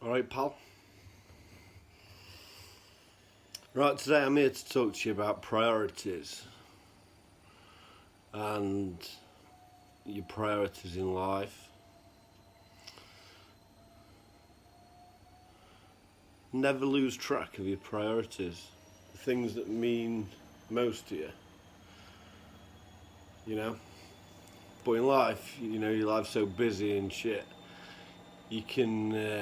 Alright, pal. Right, today I'm here to talk to you about priorities and your priorities in life. Never lose track of your priorities, the things that mean most to you. You know? But in life, your life's so busy and shit, you can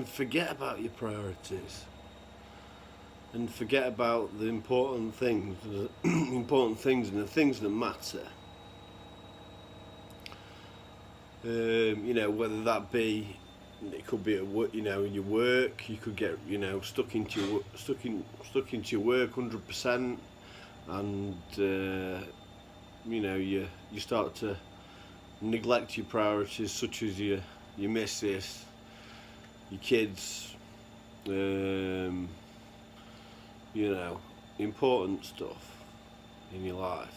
forget about your priorities and forget about the important things, and the things that matter. Whether that be, it could be at work, your work. You could get, stuck into your work 100%, and you start to neglect your priorities, such as your missus, your kids, important stuff in your life.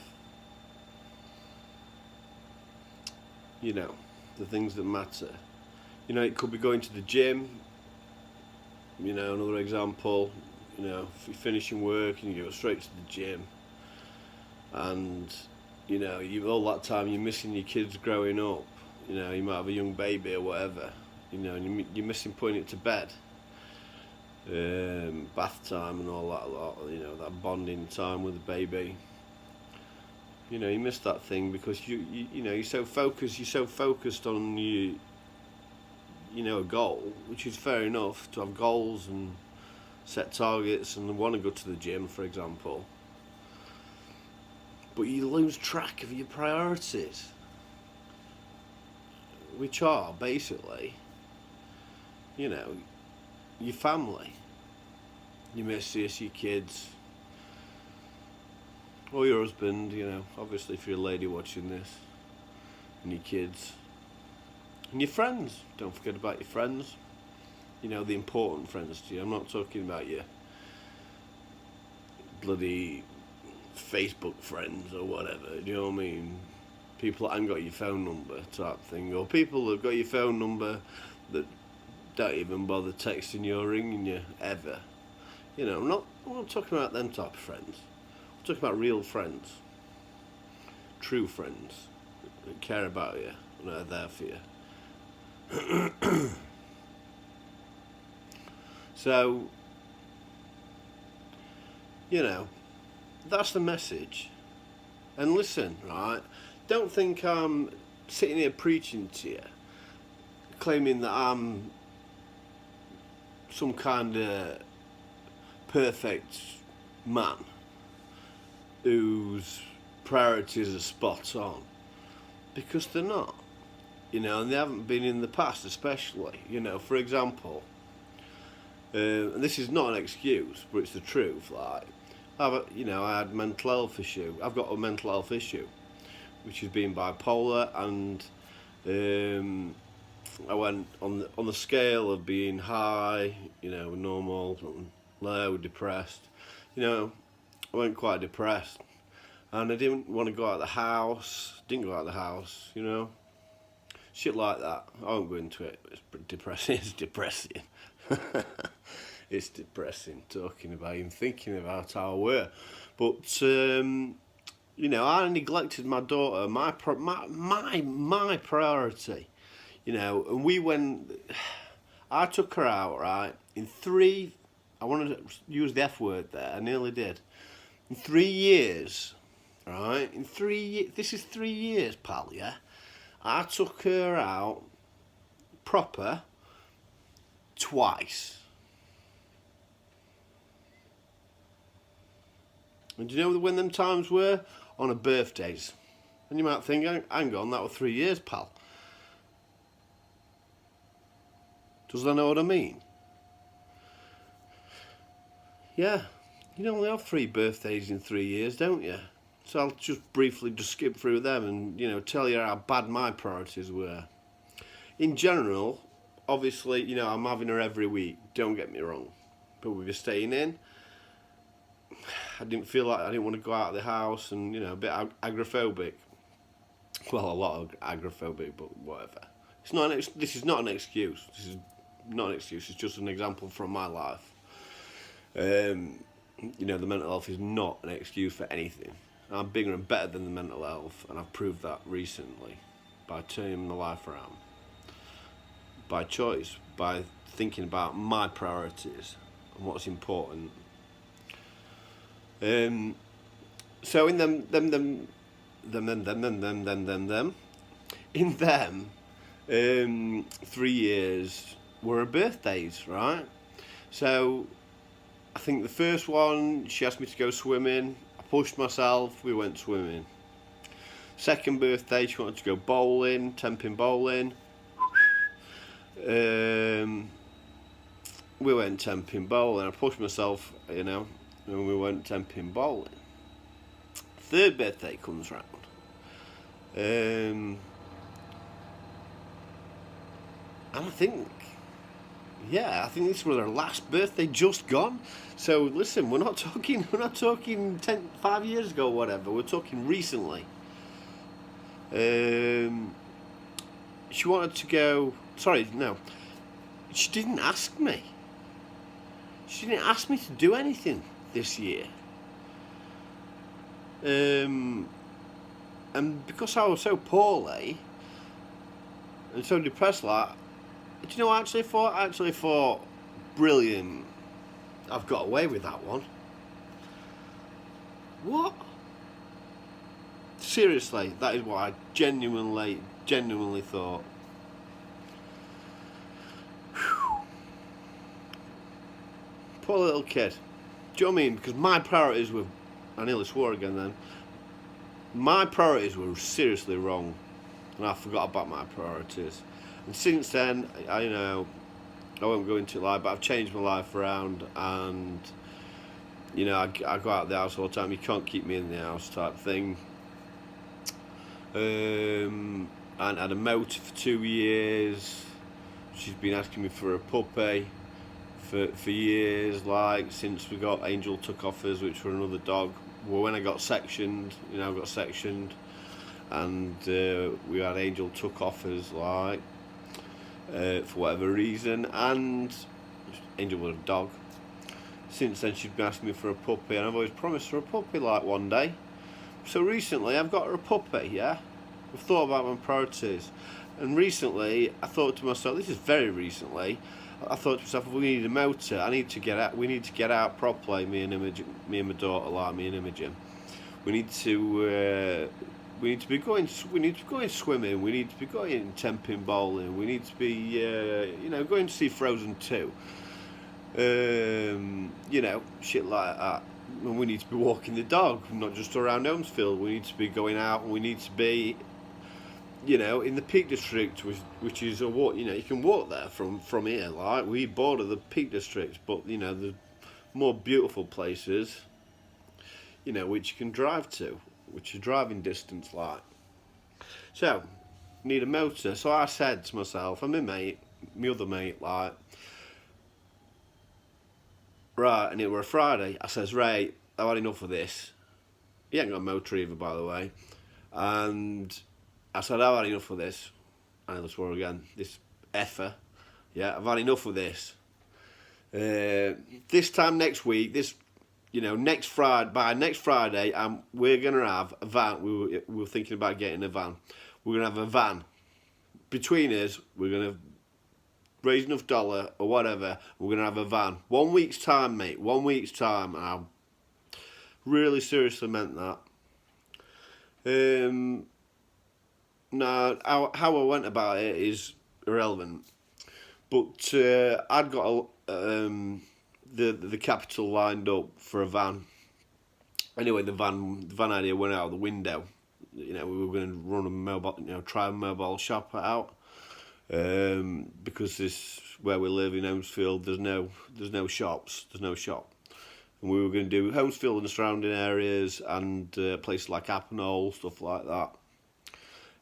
The things that matter. It could be going to the gym. Another example, if you're finishing work and you go straight to the gym, and all that time you're missing your kids growing up. You might have a young baby or whatever, and you're missing putting it to bed, bath time and all that lot, that bonding time with the baby. You miss that thing because you're so focused on a goal, which is fair enough to have goals and set targets and want to go to the gym, for example. But you lose track of your priorities, which are basically, your family, your missus, your kids, or your husband, obviously if you're a lady watching this, and your kids, and your friends. Don't forget about your friends, the important friends to you. I'm not talking about your bloody Facebook friends or whatever, you know what I mean? People that haven't got your phone number type thing, or people that have got your phone number that don't even bother texting you or ringing you ever. I'm not talking about them type of friends. I'm talking about real friends, true friends that care about you and are there for you. So, that's the message. And listen, right? Don't think I'm sitting here preaching to you, claiming that I'm some kind of perfect man whose priorities are spot on, because they're not. And they haven't been in the past, especially. For example, and this is not an excuse, but it's the truth. Like, I had mental health issue. I've got a mental health issue, which is being bipolar, and I went on the scale of being high, normal, low, depressed. I went quite depressed, and I didn't want to go out of the house. Didn't go out of the house, shit like that. I won't go into it. It's depressing. It's depressing. It's depressing talking about and thinking about how I were. But I neglected my daughter, my priority. And we went. I took her out, right, in 3. I wanted to use the F word there. I nearly did. In 3 years, right? In 3 years. This is 3 years, pal. Yeah. I took her out proper twice. And do you know when them times were? On her birthdays. And you might think, hang on, that was 3 years, pal. Does that know what I mean? Yeah, you only have 3 birthdays in 3 years, don't you? So I'll just briefly skip through them and, tell you how bad my priorities were. In general, obviously, I'm having her every week, don't get me wrong. But we were staying in. I didn't want to go out of the house, and, a bit agoraphobic. Well, a lot of agoraphobic, but whatever. This is not an excuse. This is not an excuse, it's just an example from my life. You know, the mental health is not an excuse for anything. I'm bigger and better than the mental health, and I've proved that recently by turning my life around. By choice, by thinking about my priorities and what's important. So in them, in them, 3 years were her birthdays, right? So I think the first one, she asked me to go swimming. I pushed myself, we went swimming. Second birthday, she wanted to go bowling, 10-pin bowling. We went 10-pin bowling. I pushed myself, you know, and we went 10-pin bowling. Third birthday comes round. And I think, I think this was her last birthday just gone. So listen, we're not talking 5 years ago or whatever. We're talking recently. She wanted to go. Sorry, no. She didn't ask me. She didn't ask me to do anything this year. And because I was so poorly and so depressed, like, do you know what I actually thought? I actually thought, brilliant. I've got away with that one. What? Seriously, that is what I genuinely thought. Whew. Poor little kid. Do you know what I mean? Because my priorities were, I nearly swore again then. My priorities were seriously wrong, and I forgot about my priorities. And since then, I won't go into it, but I've changed my life around, and you know, I go out of the house all the time. You can't keep me in the house, type thing. And had a motor for 2 years. She's been asking me for a puppy for years, like since we got Angel took off us, which were another dog. Well, when I got sectioned, and we had Angel took off us, like for whatever reason, and Angel was a dog. Since then, she's been asking me for a puppy, and I've always promised her a puppy, like one day. So recently, I've got her a puppy. Yeah, I've thought about my priorities, and recently, I thought to myself, this is very recently. I thought to myself, we need a motor. I need to get out. We need to get out properly. Me and my daughter, like me and Imogen. We need to be going swimming. We need to be going 10-pin bowling. We need to be going to see Frozen 2. Shit like that. And we need to be walking the dog, not just around Holmesfield. We need to be going out, and we need to be, in the Peak District, which is a walk. You can walk there from here. Like, we border the Peak District, but the more beautiful places, which you can drive to, which is driving distance, like. So, need a motor. So I said to myself and my other mate, like, right, and it were a Friday. I says, right, I've had enough of this. He ain't got a motor either, by the way. And I said, I've had enough of this. I nearly swore again. This effer. Yeah, I've had enough of this. This time next week, next Friday, by next Friday, we're going to have a van. We were thinking about getting a van. We're going to have a van. Between us, we're going to raise enough dollar or whatever, we're going to have a van. 1 week's time, mate. 1 week's time. And I really seriously meant that. Now, how I went about it is irrelevant. But I'd got the capital lined up for a van. Anyway, the van idea went out of the window. We were going to run a mobile, try a mobile shop out. Because this where we live in Holmesfield, there's no shops, there's no shop, and we were going to do Holmesfield and the surrounding areas and places like Appinall, stuff like that.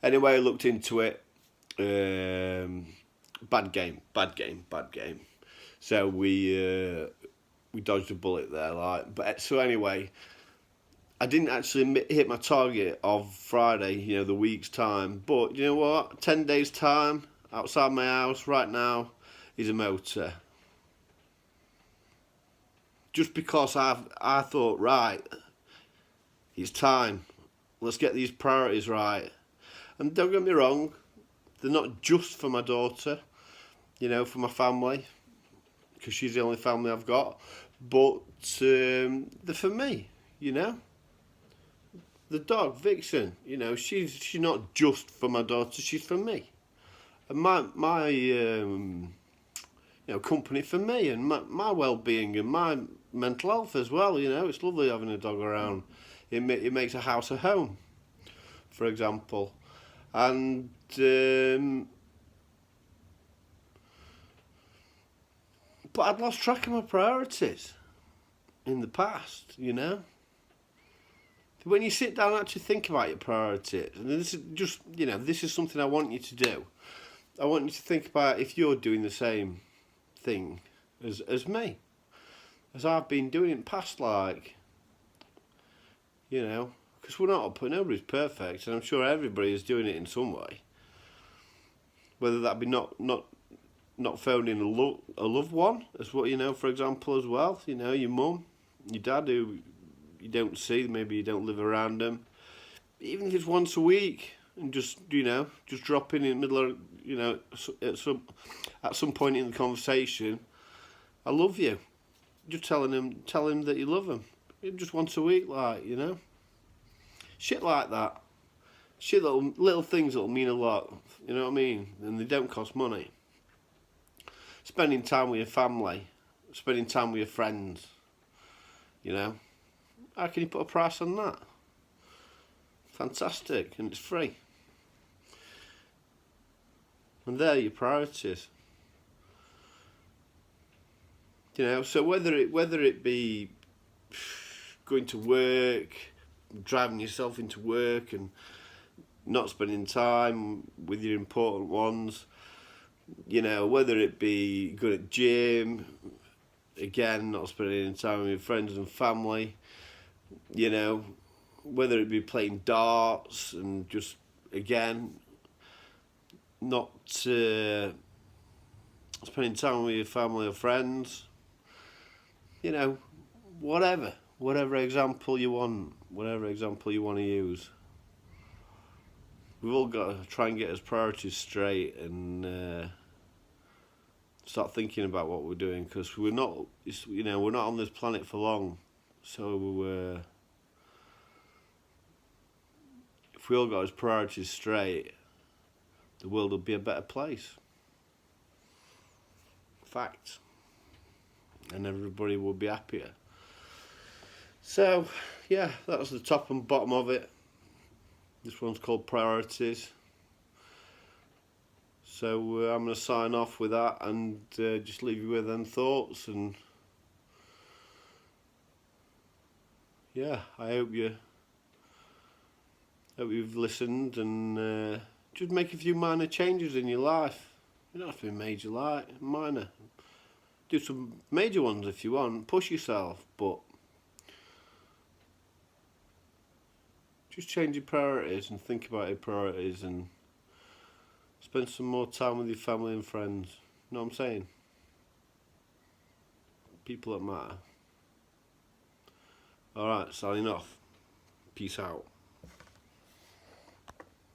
Anyway, I looked into it. Bad game. So we dodged a bullet there, like. But so anyway, I didn't actually hit my target of Friday, the week's time. But you know what? 10 days time. Outside my house right now is a motor. Just because I thought, right, it's time. Let's get these priorities right. And don't get me wrong, they're not just for my daughter, for my family, because she's the only family I've got, but they're for me, The dog, Vixen, she's not just for my daughter, she's for me. And my company for me, and my well-being and my mental health as well, It's lovely having a dog around. It makes a house a home, for example. And but I'd lost track of my priorities in the past, When you sit down and actually think about your priorities, and this is just, this is something I want you to do. I want you to think about if you're doing the same thing as me, as I've been doing in the past, because we're not, nobody's perfect, and I'm sure everybody is doing it in some way. Whether that be not phoning a loved one, as what, for example, as well, your mum, your dad, who you don't see, maybe you don't live around them, even if it's once a week, and just drop in the middle of, at some point in the conversation, I love you. Just tell him that you love him. Just once a week, shit like that. Shit, little things that'll mean a lot. You know what I mean? And they don't cost money. Spending time with your family, spending time with your friends. How can you put a price on that? Fantastic, and it's free. And they're your priorities. So whether it be going to work, driving yourself into work and not spending time with your important ones, whether it be going at gym, again, not spending any time with your friends and family, whether it be playing darts and just, again, not spending time with your family or friends, whatever example you want to use. We've all got to try and get his priorities straight and start thinking about what we're doing, because we're not on this planet for long. So if we all got his priorities straight, the world will be a better place. Fact. And everybody will be happier. So, yeah, that's the top and bottom of it. This one's called Priorities. So I'm going to sign off with that and just leave you with them thoughts. And yeah, I hope you've listened and just make a few minor changes in your life. You don't have to be major, minor. Do some major ones if you want. Push yourself, but just change your priorities and think about your priorities and spend some more time with your family and friends. You know what I'm saying? People that matter. Alright, signing off. Peace out.